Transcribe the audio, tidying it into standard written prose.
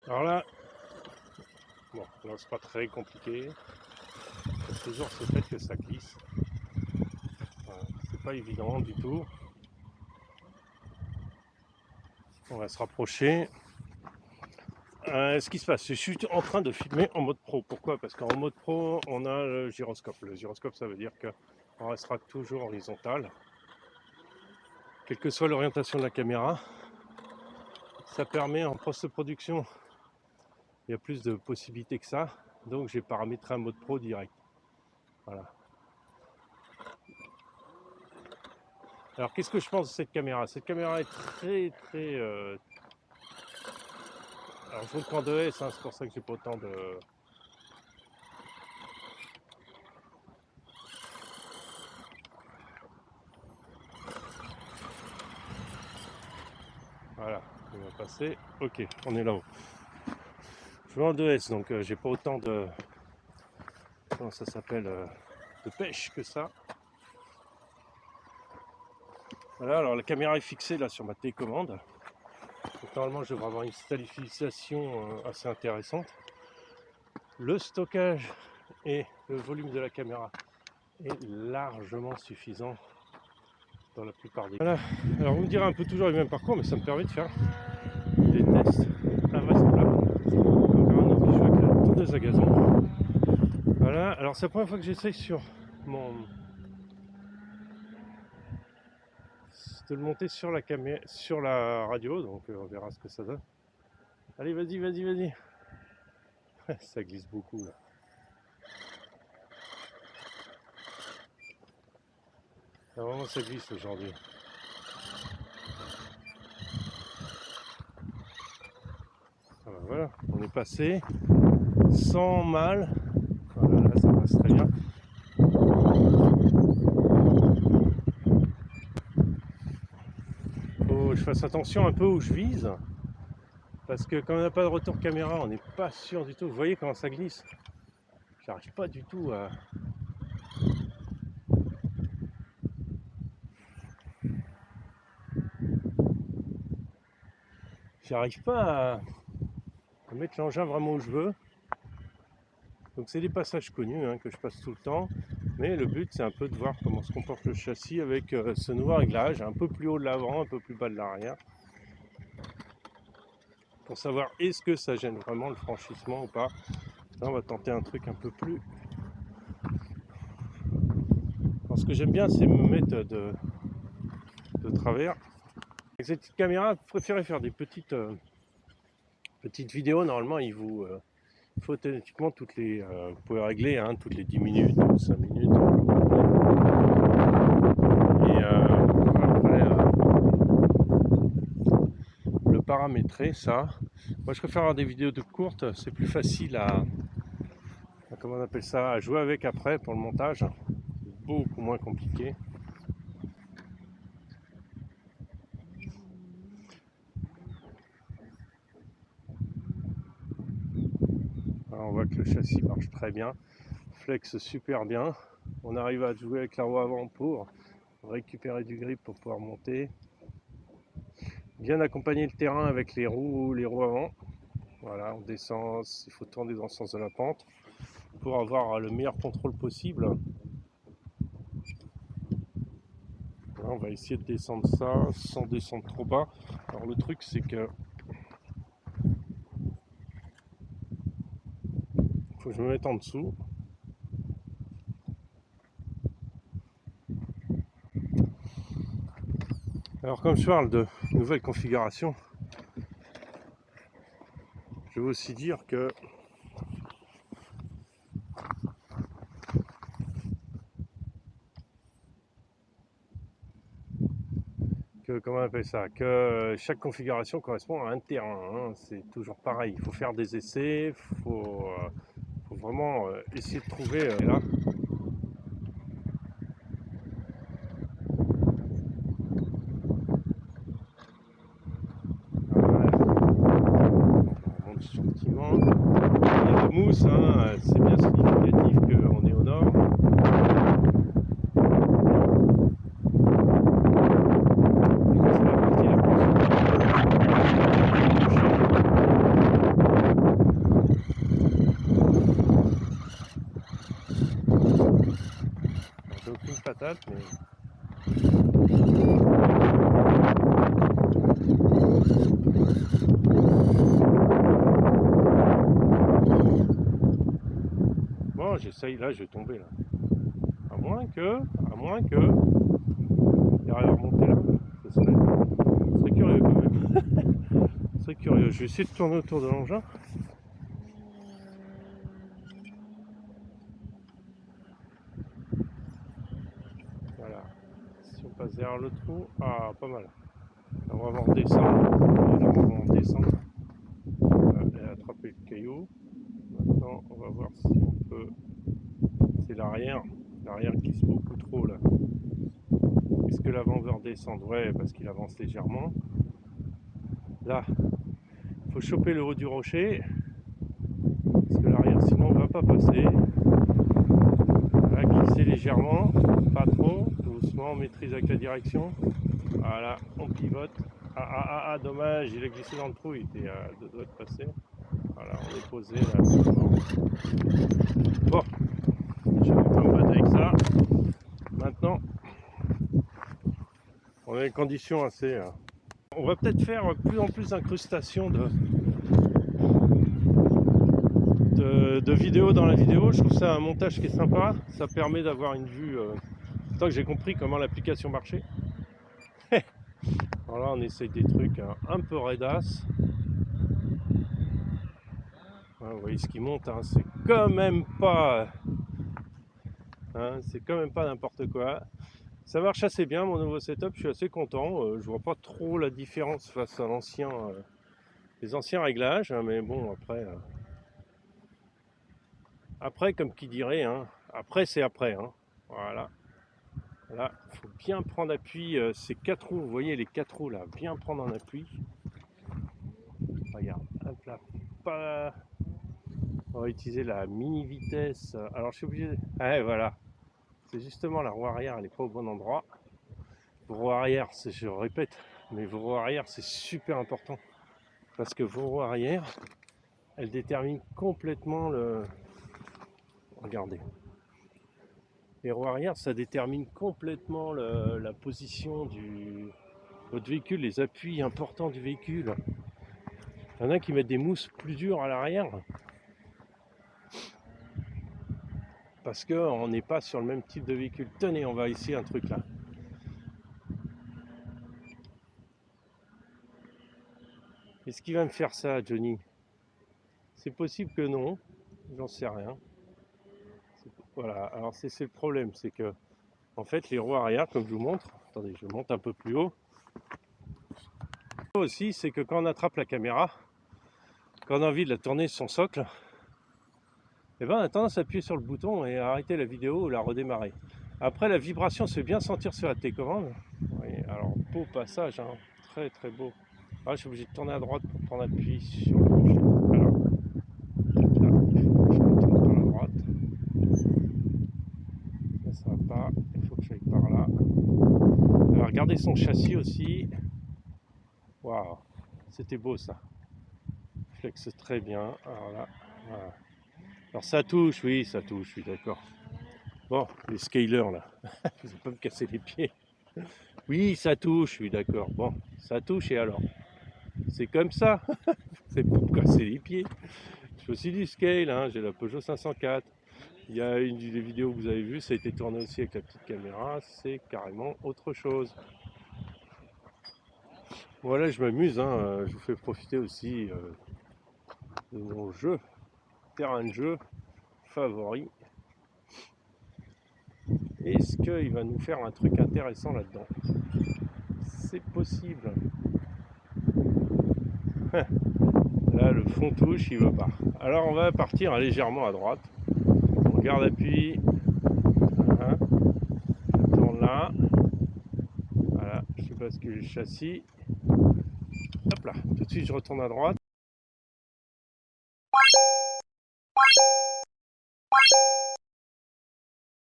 Alors là, bon, là c'est pas très compliqué. C'est toujours ce fait que ça glisse. Voilà, c'est pas évident du tout. On va se rapprocher. Ce qui se passe, je suis en train de filmer en mode pro. Pourquoi? Parce qu'en mode pro, on a le gyroscope. Le gyroscope, ça veut dire qu'on restera toujours horizontal, quelle que soit l'orientation de la caméra. Ça permet en post-production, il y a plus de possibilités que ça. Donc j'ai paramétré un mode pro direct. Voilà. Alors qu'est-ce que je pense de cette caméra? Cette caméra est très très... Alors je vous le prends de S, hein, c'est pour ça que j'ai pas autant de... Voilà, on va passer. Ok, on est là-haut. Je vais en 2S, donc j'ai pas autant de... Comment ça s'appelle de pêche que ça. Voilà, alors la caméra est fixée là sur ma télécommande. Donc, normalement je devrais avoir une stabilisation assez intéressante. Le stockage et le volume de la caméra est largement suffisant dans la plupart des cas. Voilà, alors vous me direz un peu toujours le même parcours, mais ça me permet de faire des tests invraisemblables. Encore un autre jeu avec la tondeuse à gazon. Voilà, alors c'est la première fois que j'essaye sur mon... de le monter sur la caméra, sur la radio, donc on verra ce que ça donne. Allez, vas-y, vas-y, vas-y. Ça glisse beaucoup là. Ah, vraiment, ça glisse aujourd'hui. Voilà, on est passé sans mal. Voilà, là, ça passe très bien. Faut que je fasse attention un peu où je vise. Parce que quand on n'a pas de retour caméra, on n'est pas sûr du tout. Vous voyez comment ça glisse? J'arrive pas du tout à... J'arrive pas à mettre l'engin vraiment où je veux. Donc c'est des passages connus hein, que je passe tout le temps. Mais le but c'est un peu de voir comment se comporte le châssis avec ce nouveau réglage. Un peu plus haut de l'avant, un peu plus bas de l'arrière. Pour savoir est-ce que ça gêne vraiment le franchissement ou pas. Là on va tenter un truc un peu plus... Alors, ce que j'aime bien c'est me mettre de travers. Avec cette petite caméra, vous préférez faire des petites vidéos. Normalement il vous... faut automatiquement toutes les... vous pouvez régler hein, toutes les 10 minutes, 5 minutes. Et après le paramétrer ça. Moi je préfère avoir des vidéos de courtes, c'est plus facile à comment on appelle ça, à jouer avec après pour le montage. Beaucoup moins compliqué. Alors, on voit que le châssis marche très bien, flex super bien. On arrive à jouer avec la roue avant pour récupérer du grip pour pouvoir monter. Bien accompagner le terrain avec les roues avant. Voilà, on descend, il faut tourner dans le sens de la pente pour avoir le meilleur contrôle possible. Là, on va essayer de descendre ça sans descendre trop bas. Alors le truc c'est que faut que je me mette en dessous. Alors comme je parle de nouvelle configuration, je veux aussi dire que comment on appelle ça, que chaque configuration correspond à un terrain, hein. C'est toujours pareil, il faut faire des essais, faut vraiment essayer de trouver là. On monte gentiment. Il y a de mousse, hein, c'est bien significatif qu'on est au nord. patate, mais... Bon, j'essaye, là, je vais tomber, là. À moins que... Il arrive à remonter là. Ce serait curieux, quand même. Ce serait curieux. Je vais essayer de tourner autour de l'engin. Voilà. Si on passe derrière le trou... Ah, pas mal. Là, on va voir descendre. Et là, on va descendre. Et attraper le caillou. Maintenant, on va voir si on peut... C'est l'arrière glisse beaucoup trop là. Est-ce que l'avant veut redescendre? Ouais, parce qu'il avance légèrement. Là, il faut choper le haut du rocher. Parce que l'arrière sinon ne va pas passer. Là, glisser légèrement, pas trop, doucement, on maîtrise avec la direction. Voilà, on pivote. Ah, dommage, il a glissé dans le trou, il était à 2 doigts de passer. Voilà, on est posé là, c'est bon. Bon, je vais pas me battre avec ça. Maintenant, on a une condition assez... On va peut-être faire plus en plus d'incrustations de vidéos dans la vidéo. Je trouve ça un montage qui est sympa. Ça permet d'avoir une vue... Tant que j'ai compris comment l'application marchait. Voilà, on essaye des trucs un peu raidas. Voilà, vous voyez ce qui monte, hein, c'est quand même pas... c'est quand même pas n'importe quoi. Ça marche assez bien mon nouveau setup, je suis assez content. Je vois pas trop la différence face à l'ancien, les anciens réglages, hein, mais bon après comme qui dirait, hein, après c'est après. Hein, voilà. Là, il faut bien prendre appui. Ces 4 roues, vous voyez les 4 roues là, bien prendre en appui. Regarde, hop là, pas... On va utiliser la mini vitesse. Alors je suis obligé. Ouais, voilà. C'est justement la roue arrière, elle n'est pas au bon endroit. Vos roues arrière, je répète, mais vos roues arrière, c'est super important. Parce que vos roues arrière, elles déterminent complètement le... Regardez. Les roues arrière, ça détermine complètement la position de votre véhicule, les appuis importants du véhicule. Il y en a qui mettent des mousses plus dures à l'arrière. Parce qu'on n'est pas sur le même type de véhicule. Tenez, on va essayer un truc là. Est-ce qu'il va me faire ça, Johnny? C'est possible que non, j'en sais rien. Voilà, alors c'est le problème, c'est que en fait les roues arrière, comme je vous montre, attendez, je monte un peu plus haut. Aussi, c'est que quand on attrape la caméra, quand on a envie de la tourner sur son socle, eh ben, on a tendance à appuyer sur le bouton et à arrêter la vidéo ou la redémarrer. Après, la vibration se fait bien sentir sur la télécommande. Oui, alors, beau passage, hein, très très beau. Ah, je suis obligé de tourner à droite pour prendre appui sur le plancher. Alors, là, il faut que je tourne par la droite. Là, ça va pas, il faut que j'aille par là. Alors, regardez son châssis aussi. Waouh, c'était beau ça. Flexe très bien. Alors là, voilà. Alors ça touche, oui, ça touche, je suis d'accord. Bon, les scalers là, je vais pas me casser les pieds. Oui, ça touche, je suis d'accord. Bon, ça touche et alors? C'est comme ça, c'est pour me casser les pieds. Je fais aussi du scale, hein. J'ai la Peugeot 504. Il y a une des vidéos que vous avez vues, ça a été tourné aussi avec la petite caméra, c'est carrément autre chose. Voilà, je m'amuse, hein. Je vous fais profiter aussi de mon jeu, terrain de jeu favori. Est-ce qu'il va nous faire un truc intéressant là-dedans? C'est possible. Là, le fond touche, il veut pas. Alors, on va partir légèrement à droite. On garde appui. Voilà. Je tourne là. Voilà, je bascule le châssis. Hop là, tout de suite, je retourne à droite.